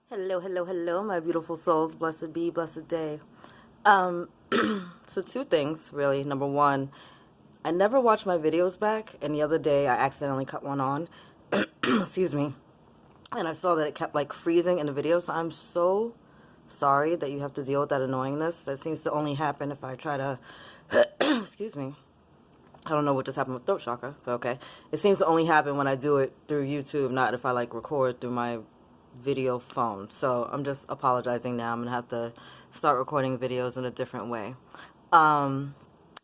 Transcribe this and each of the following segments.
Hello, hello, hello, my beautiful souls. Blessed be, blessed day. Um, so two things, really. Number one, I never watch my videos back, and the other day I accidentally cut one on. Excuse me. And I saw that it kept like freezing in the video, so I'm so sorry that you have to deal with that annoyingness. That seems to only happen if I try to, excuse me. I don't know what just happened with throat chakra, but okay. It seems to only happen when I do it through YouTube, not if I like record through my video phone. So I'm just apologizing now. I'm gonna have to start recording videos in a different way. Um,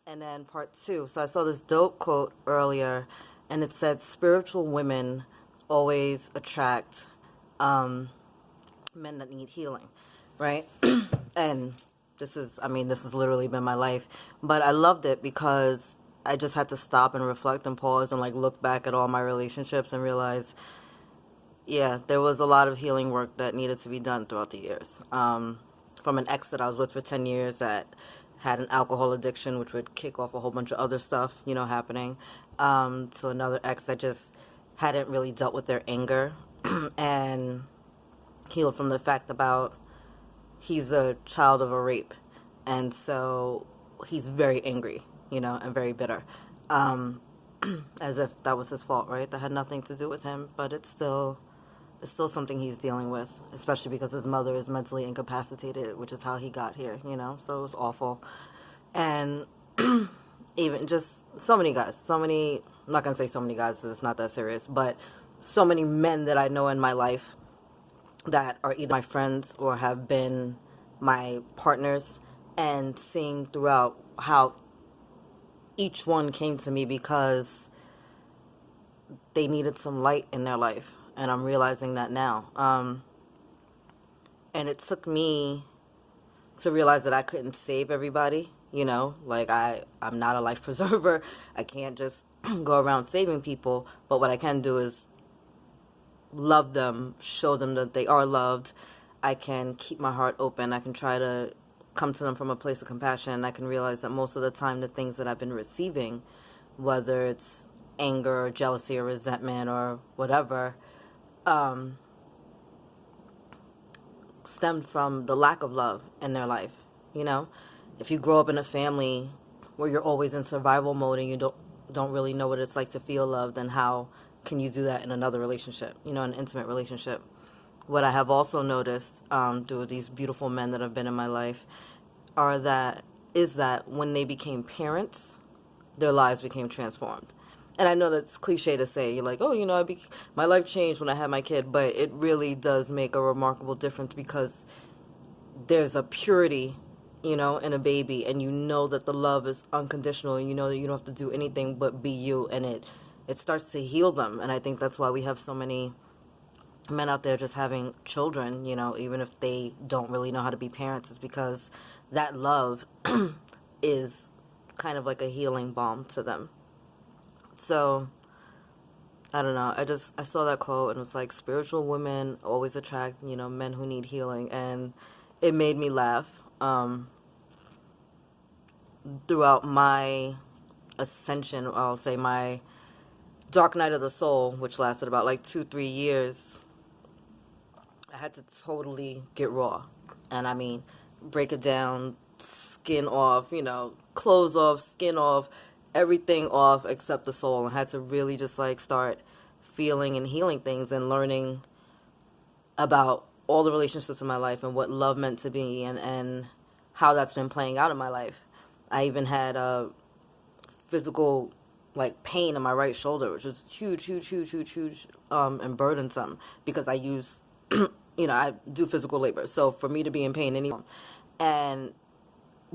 and then part two. So I saw this dope quote earlier, and it said, "Spiritual women always attract men that need healing," right? And this has literally been my life. But I loved it because I just had to stop and reflect and pause and like look back at all my relationships and realize, yeah, there was a lot of healing work that needed to be done throughout the years. From an ex that I was with for 10 years that had an alcohol addiction, which would kick off a whole bunch of other stuff, happening. To another ex that just hadn't really dealt with their anger and healed from the fact about he's a child of a rape. And so he's very angry, and very bitter. Um, as if that was his fault, right? That had nothing to do with him, but it's still something he's dealing with, especially because his mother is mentally incapacitated, which is how he got here. So it was awful. And even just so many guys, I'm not going to say so many guys because it's not that serious, but so many men that I know in my life that are either my friends or have been my partners, and seeing throughout how each one came to me because they needed some light in their life. And I'm realizing that now. And it took me to realize that I couldn't save everybody, like I'm not a life preserver. I can't just go around saving people, but what I can do is love them, show them that they are loved. I can keep my heart open. I can try to come to them from a place of compassion. I can realize that most of the time the things that I've been receiving, whether it's anger or jealousy or resentment or whatever, um, stemmed from the lack of love in their life. You know, if you grow up in a family where you're always in survival mode and you don't really know what it's like to feel love, then how can you do that in another relationship? An intimate relationship. What I have also noticed through these beautiful men that have been in my life is that when they became parents, their lives became transformed. And I know that's cliche to say. You're like, oh, my life changed when I had my kid, but it really does make a remarkable difference because there's a purity, in a baby, and you know that the love is unconditional, and you know that you don't have to do anything but be you, and it starts to heal them. And I think that's why we have so many men out there just having children, even if they don't really know how to be parents, is because that love is kind of like a healing balm to them. So I don't know. I saw that quote and it was like, spiritual women always attract, men who need healing, and it made me laugh. Throughout my ascension, I'll say my dark night of the soul, which lasted about like 2-3 years, I had to totally get raw. And I mean, break it down, skin off, clothes off, skin off, everything off except the soul. And I had to really just like start feeling and healing things and learning about all the relationships in my life and what love meant to me, and how that's been playing out in my life. I even had a physical like pain in my right shoulder, which was huge, huge, huge, huge, huge, and burdensome because I use, I do physical labor. So for me to be in pain anymore, and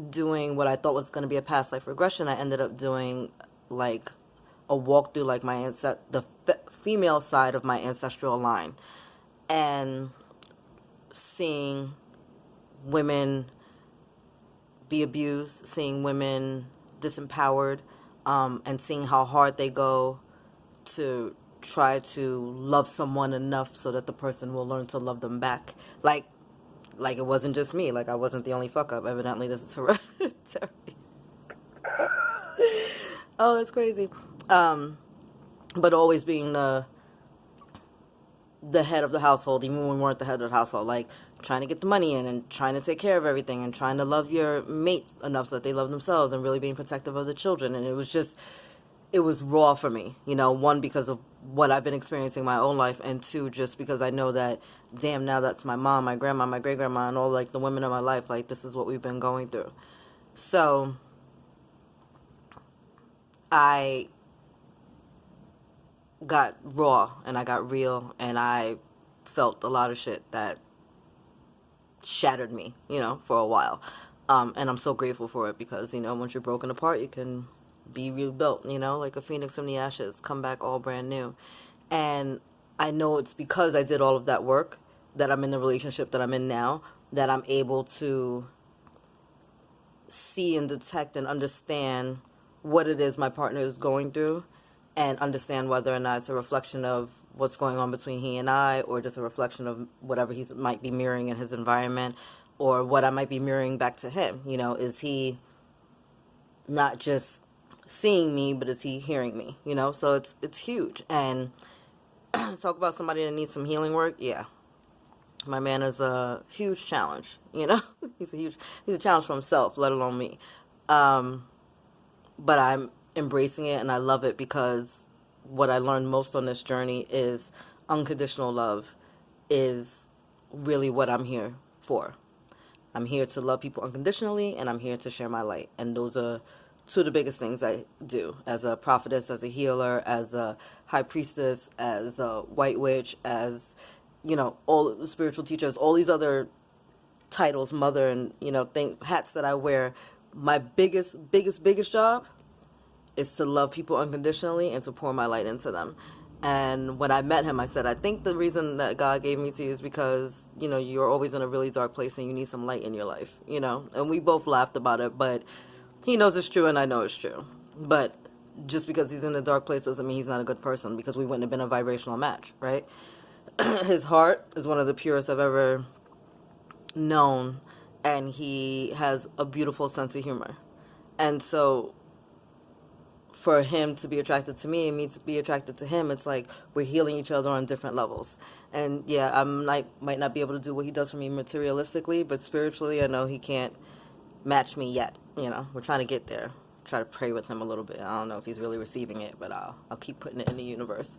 doing what I thought was going to be a past life regression, I ended up doing like a walk through like the female side of my ancestral line, and seeing women be abused, seeing women disempowered, and seeing how hard they go to try to love someone enough so that the person will learn to love them back. Like it wasn't just me. Like I wasn't the only fuck up. Evidently, this is hereditary. Oh, that's crazy. But always being the the head of the household, even when we weren't the head of the household, like trying to get the money in and trying to take care of everything and trying to love your mates enough so that they love themselves and really being protective of the children. And it was raw for me, you know, one, because of what I've been experiencing my own life, and two, just because I know that, damn, now that's my mom, my grandma, my great grandma, and all like the women in my life, like this is what we've been going through. So I got raw and I got real, and I felt a lot of shit that shattered me, you know, for a while. And I'm so grateful for it because, you know, once you're broken apart, you can be rebuilt, you know, like a phoenix from the ashes, come back all brand new. And I know it's because I did all of that work that I'm in the relationship that I'm in now, that I'm able to see and detect and understand what it is my partner is going through, and understand whether or not it's a reflection of what's going on between he and I, or just a reflection of whatever he might be mirroring in his environment, or what I might be mirroring back to him. You know, is he not just seeing me, but is he hearing me? You know, so it's huge. And talk about somebody that needs some healing work. Yeah, my man is a huge challenge. You know, he's a challenge for himself, let alone me. But I'm embracing it and I love it, because what I learned most on this journey is unconditional love is really what I'm here for. I'm here to love people unconditionally, and I'm here to share my light. And those are two of the biggest things I do as a prophetess, as a healer, as a high priestess, as a white witch, as, you know, all the spiritual teachers, all these other titles, mother, and, you know, hats that I wear. My biggest job is to love people unconditionally and to pour my light into them. And when I met him, I said, I think the reason that God gave me to you is because, you know, you're always in a really dark place and you need some light in your life, you know? And we both laughed about it, but he knows it's true and I know it's true. But just because he's in a dark place doesn't mean he's not a good person, because we wouldn't have been a vibrational match, right? His heart is one of the purest I've ever known, and he has a beautiful sense of humor. And so for him to be attracted to me and me to be attracted to him, it's like we're healing each other on different levels. And yeah, I might not be able to do what he does for me materialistically, but spiritually I know he can't match me yet. You know, we're trying to get there. Try to pray with him a little bit. I don't know if he's really receiving it, but I'll keep putting it in the universe.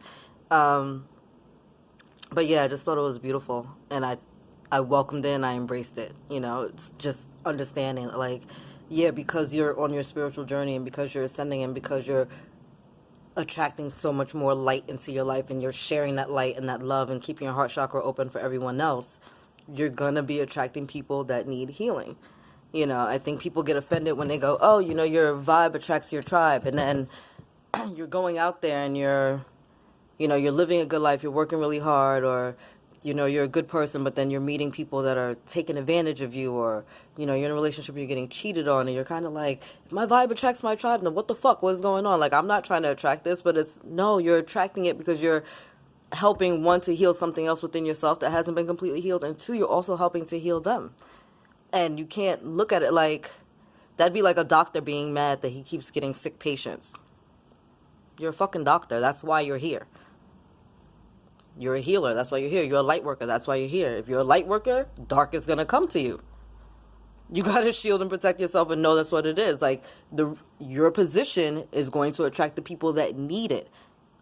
But yeah, I just thought it was beautiful, and I welcomed it and I embraced it. You know, it's just understanding, like, yeah, because you're on your spiritual journey, and because you're ascending, and because you're attracting so much more light into your life, and you're sharing that light and that love and keeping your heart chakra open for everyone else, you're gonna be attracting people that need healing. You know, I think people get offended when they go, oh, you know, your vibe attracts your tribe, and then you're going out there and you're living a good life, you're working really hard, or, you know, you're a good person, but then you're meeting people that are taking advantage of you, or, you know, you're in a relationship where you're getting cheated on, and you're kind of like, if my vibe attracts my tribe, then what the fuck, what is going on? Like, I'm not trying to attract this, but no, you're attracting it because you're helping, one, to heal something else within yourself that hasn't been completely healed, and two, you're also helping to heal them. And you can't look at it like, that'd be like a doctor being mad that he keeps getting sick patients. You're a fucking doctor, that's why you're here. You're a healer, that's why you're here. You're a light worker, that's why you're here. If you're a light worker, dark is gonna come to you. You gotta shield and protect yourself and know that's what it is. Like, your position is going to attract the people that need it.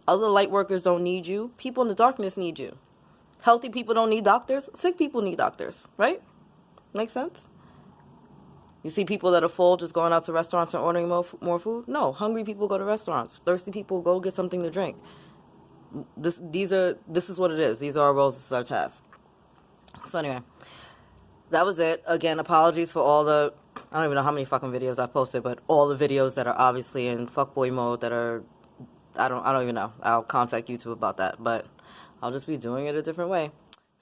Other light workers don't need you. People in the darkness need you. Healthy people don't need doctors. Sick people need doctors, right? Make sense? You see people that are full just going out to restaurants and ordering more food? No, hungry people go to restaurants. Thirsty people go get something to drink. This is what it is. These are our roles. This is our task. So anyway, that was it. Again, apologies for all the, I don't even know how many fucking videos I posted, but all the videos that are obviously in fuckboy mode that are, I don't even know. I'll contact YouTube about that, but I'll just be doing it a different way.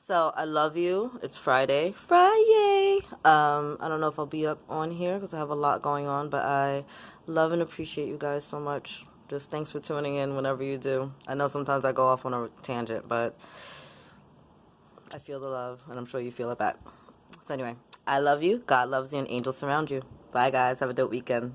So I love you. It's Friday. I don't know if I'll be up on here because I have a lot going on, but I love and appreciate you guys so much. Just thanks for tuning in whenever you do. I know sometimes I go off on a tangent, but I feel the love, and I'm sure you feel it back. So anyway, I love you. God loves you, and angels surround you. Bye, guys. Have a dope weekend.